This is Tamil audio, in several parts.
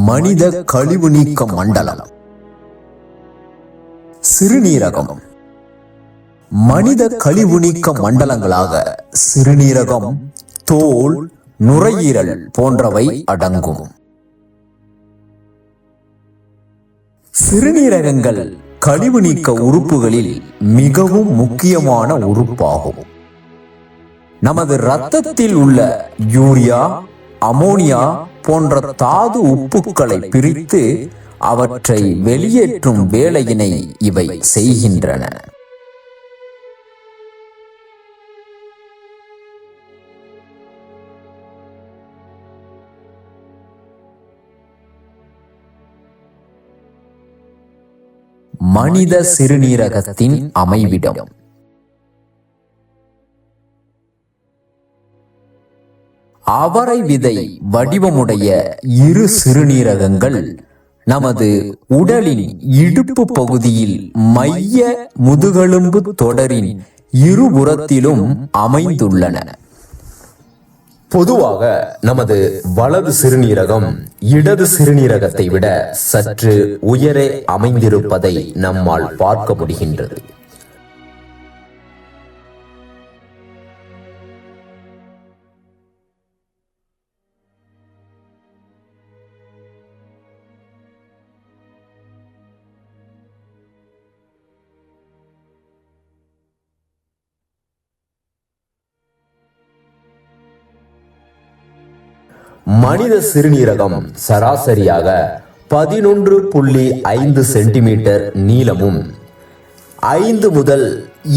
மனித கழிவு நீக்க மண்டலம். சிறுநீரகம். மனித கழிவு நீக்க மண்டலங்களாக சிறுநீரகம், தோல், நுரையீரல் போன்றவை அடங்கும். சிறுநீரகங்கள் கழிவு நீக்க உறுப்புகளில் மிகவும் முக்கியமான உறுப்பாகும். நமது இரத்தத்தில் உள்ள யூரியா, அமோனியா போன்ற தாது உப்புக்களை பிரித்து அவற்றை வெளியேற்றும் வேலையினை இவை செய்கின்றன. மனித சிறுநீரகத்தின் அமைவிடம். அவரை விதை வடிவமுடைய இரு சிறுநீரகங்கள் நமது உடலின் இடுப்பு பகுதியில் மைய முதுகெலும்பு தொடரின் இருபுறத்திலும் அமைந்துள்ளன. பொதுவாக நமது வலது சிறுநீரகம் இடது சிறுநீரகத்தை விட சற்று உயரே அமைந்திருப்பதை நம்மால் பார்க்க முடிகின்றது. மனித சிறுநீரகம் சராசரியாக 11.5 சென்டிமீட்டர் நீளமும் 5 முதல்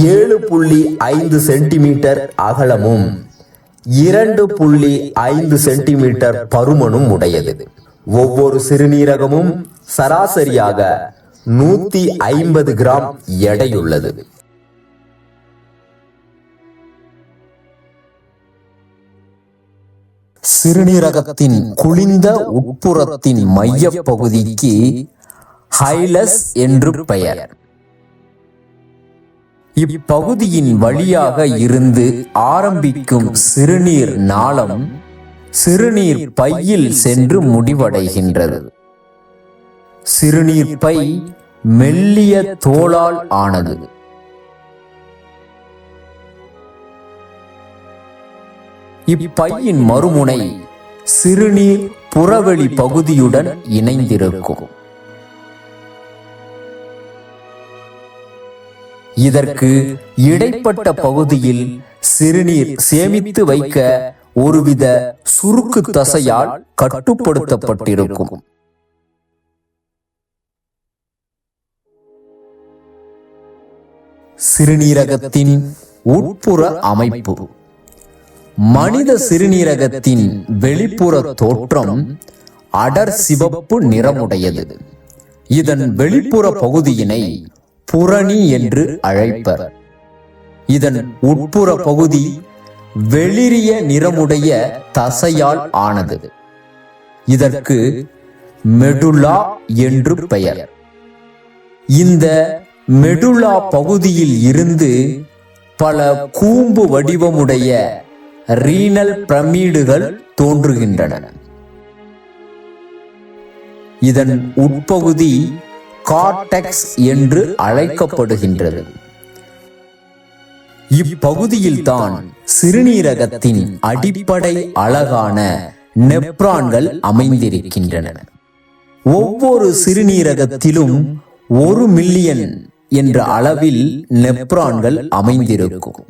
7.5 சென்டிமீட்டர் அகலமும் 2.5 சென்டிமீட்டர் பருமனும் உடையது. ஒவ்வொரு சிறுநீரகமும் சராசரியாக 150 கிராம் எடையுள்ளது. சிறுநீரகத்தின் குளிர்ந்த உட்புறத்தின் மைய பகுதிக்கு ஹைலஸ் என்று பெயர். இப்பகுதியின் வழியாக இருந்து ஆரம்பிக்கும் சிறுநீர் நாளம் சிறுநீர் பையில் சென்று முடிவடைகின்றது. சிறுநீர் பை மெல்லிய தோலால் ஆனது. இப்பையின் மறுமுனை சிறுநீர் புறவெளி பகுதியுடன் இணைந்திருக்கும். இதற்கு இடைப்பட்ட பகுதியில் சிறுநீர் சேமித்து வைக்க ஒருவித சுருக்கு தசையால் கட்டுப்படுத்தப்பட்டிருக்கும். சிறுநீரகத்தின் உட்புற அமைப்பு. மனித சிறுநீரகத்தின் வெளிப்புற தோற்றம் அடர் சிவப்பு நிறமுடையது. இதன் வெளிப்புற பகுதியினை புறணி என்று அழைப்பர். இதன் உட்புற பகுதி வெளிரிய நிறமுடைய தசையால் ஆனது. இதற்கு மெடுல்லா என்று பெயர். இந்த மெடுல்லா பகுதியில் இருந்து பல கூம்பு வடிவமுடைய ரீனல் பிரமிடுகள் தோன்றுகின்றன. இதன் உட்பகுதி கார்டெக்ஸ் என்று அழைக்கப்படுகின்றது. இப்பகுதியில் தான் சிறுநீரகத்தின் அடிப்படை அலகான நெப்ரான்கள் அமைந்திருக்கின்றன. ஒவ்வொரு சிறுநீரகத்திலும் 1 மில்லியன் என்ற அளவில் நெப்ரான்கள் அமைந்திருக்கும்.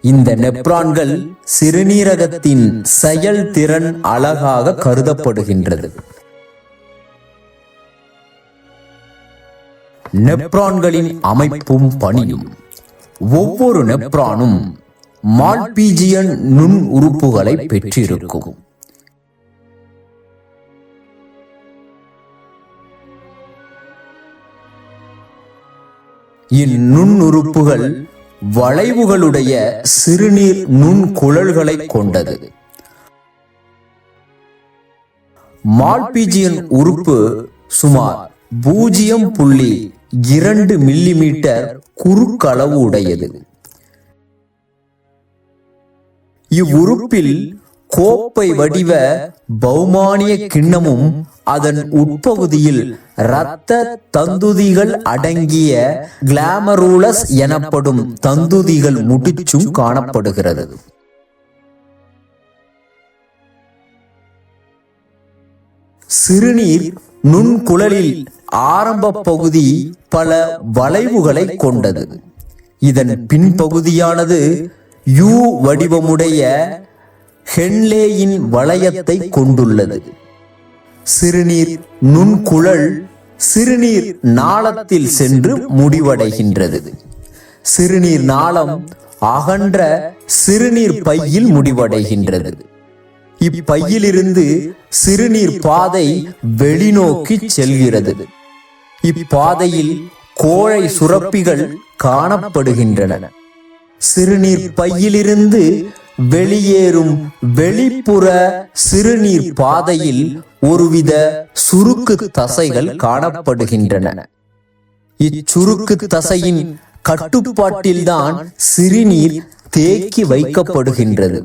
இந்த நெப்ரான்கள் சிறுநீரகத்தின் செயல்திறன் அலகாக கருதப்படுகின்றது. நெப்ரான்களின் அமைப்பும் பணியும். ஒவ்வொரு நெப்ரானும் மால்பீஜியன் நுண் உறுப்புகளை பெற்றிருக்கும். இந்நுண்ணுறுப்புகள் வளைவுகளுடைய சிறுநீர் நுண்குழல்களை கொண்டது. மால்பீஜியன் உறுப்பு சுமார் 0.2 மில்லிமீட்டர் குறுக்களவு உடையது. இவ்வுறுப்பில் கோப்பை வடிவ பௌமானிய கிண்ணமும் அதன் உட்பகுதியில் இரத்த தந்துதிகள் அடங்கிய கிளாமருலஸ் எனப்படும் தந்துதிகள் முடிச்சும் காணப்படுகிறது. சிறுநீர் நுண்குழலில் ஆரம்ப பகுதி பல வளைவுகளை கொண்டது. இதன் பின்பகுதியானது யூ வடிவமுடைய ஹென்லேயின் வளையத்தை கொண்டுள்ளது. சிறுநீர் நுண்குழல் சிறுநீர் நாளத்தில் சென்று முடிவடைகின்றது. சிறுநீர் நாளம் அகன்ற சிறுநீர் பையில் முடிவடைகின்றது. இப்பையிலிருந்து சிறுநீர் பாதை வெளிநோக்கி செல்கிறது. இப்பாதையில் கோழை சுரப்பிகள் காணப்படுகின்றன. சிறுநீர் பையிலிருந்து வெளியேறும் வெளிப்புற சிறுநீர் பாதையில் ஒருவித சுருக்கு தசைகள் காணப்படுகின்றன. இச்சுருக்கு தசையின் கட்டுப்பாட்டில்தான் சிறுநீர் தேக்கி வைக்கப்படுகின்றது.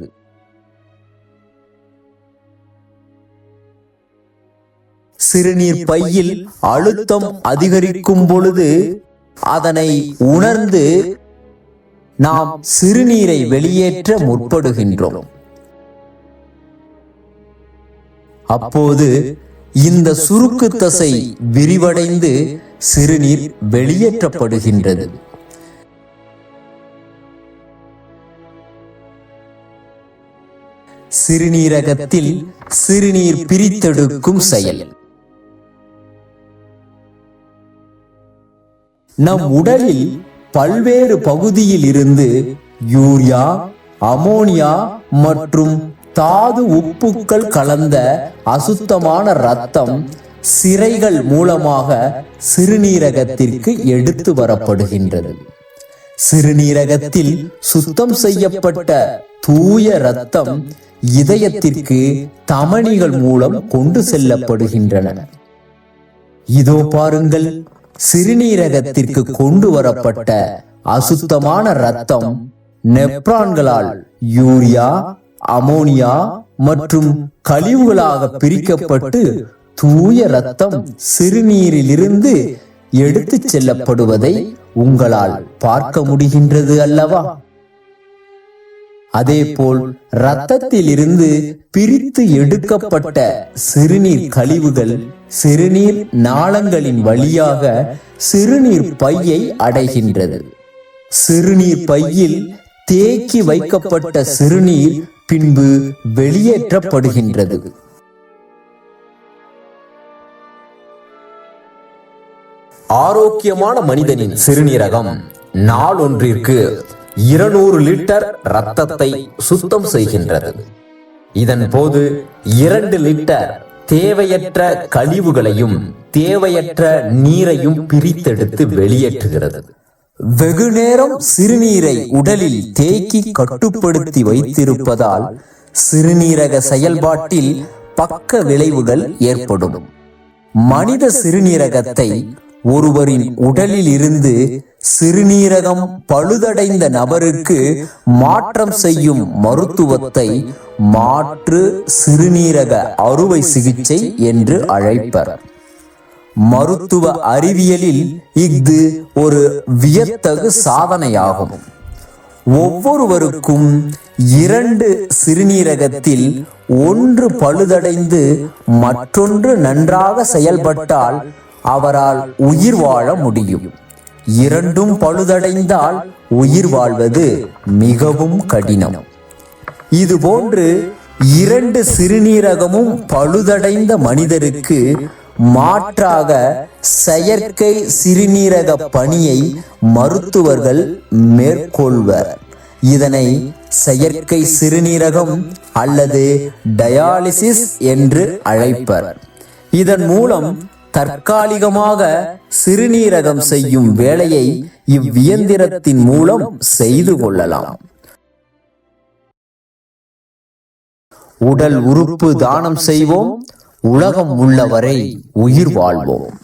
சிறுநீர் பையில் அழுத்தம் அதிகரிக்கும் பொழுது அதனை உணர்ந்து நாம் சிறுநீரை வெளியேற்ற முற்படுகின்றோம். அப்போது இந்த சுருக்கு தசை விரிவடைந்து சிறுநீர் வெளியேற்றப்படுகின்றது. சிறுநீரகத்தில் சிறுநீர் பிரித்தெடுக்கும் செயல். நம் உடலில் பல்வேறு பகுதியில் இருந்து யூரியா, அமோனியா மற்றும் தாது உப்புக்கள் கலந்த அசுத்தமான இரத்தம் சிரைகள் மூலமாக சிறுநீரகத்திற்கு எடுத்து வரப்படுகின்றது. சிறுநீரகத்தில் சுத்தம் செய்யப்பட்ட தூய இரத்தம் இதயத்திற்கு தமனிகள் மூலம் கொண்டு செல்லப்படுகின்றன. இதோ பாருங்கள், சிறுநீரகத்திற்கு கொண்டு வரப்பட்ட அசுத்தமான இரத்தம் நெப்ரான்களால் யூரியா, அமோனியா மற்றும் கழிவுகளாக பிரிக்கப்பட்டு தூய இரத்தம் சிறுநீரிலிருந்து எடுத்துச் செல்லப்படுவதை உங்களால் பார்க்க முடிகின்றது அல்லவா? அதேபோல் இரத்தத்தில் இருந்து பிரித்து எடுக்கப்பட்ட சிறுநீர் கழிவுகள் சிறுநீர் நாளங்களின் வழியாக சிறுநீர் பையை அடைகின்றது. சிறுநீர் பையில் தேக்கி வைக்கப்பட்ட சிறுநீர் பின்பு வெளியேற்றப்படுகின்றது. ஆரோக்கியமான மனிதனின் சிறுநீரகம் நாளொன்றிற்கு 200 லிட்டர் இரத்தத்தை சுத்தம் செய்கின்றது. இதன் போது 2 லிட்டர் தேவையற்ற கழிவுகளையும் தேவையற்ற நீரையும் பிரித்தெடுத்து வெளியேற்றுகிறது. வெகு நேரம் சிறுநீரை உடலில் தேக்கி கட்டுப்படுத்தி வைத்திருப்பதால் சிறுநீரக செயல்பாட்டில் பக்க விளைவுகள் ஏற்படும். மனித சிறுநீரகத்தை ஒருவரின் உடலில் இருந்து சிறுநீரகம் பழுதடைந்த நபருக்கு மாற்றம் செய்யும் மருத்துவத்தை மாற்று சிறுநீரக அறுவை சிகிச்சை என்று அழைப்பர். மருத்துவ அறிவியலில் இது ஒரு வியத்தகு சாதனையாகும். ஒவ்வொருவருக்கும் 2 சிறுநீரகத்தில் ஒன்று பழுதடைந்து மற்றொன்று நன்றாக செயல்பட்டால் அவரால் உயிர் வாழ முடியும். 2ம் பழுதடைந்தால் உயிர் வாழ்வது மிகவும் கடினம். இதுபோன்று 2 சிறுநீரகமும் பழுதடைந்த மனிதருக்கு மாற்றாக செயற்கை சிறுநீரக பணியை மருத்துவர்கள் மேற்கொள்வர். இதனை செயற்கை சிறுநீரகம் அல்லது டயாலிசிஸ் என்று அழைப்பர். இதன் மூலம் தற்காலிகமாக சிறுநீரகம் செய்யும் வேலையை இவ்வியந்திரத்தின் மூலம் செய்து கொள்ளலாம். உடல் உறுப்பு தானம் செய்வோம், உலகம் உள்ளவரை உயிர் வாழ்வோம்.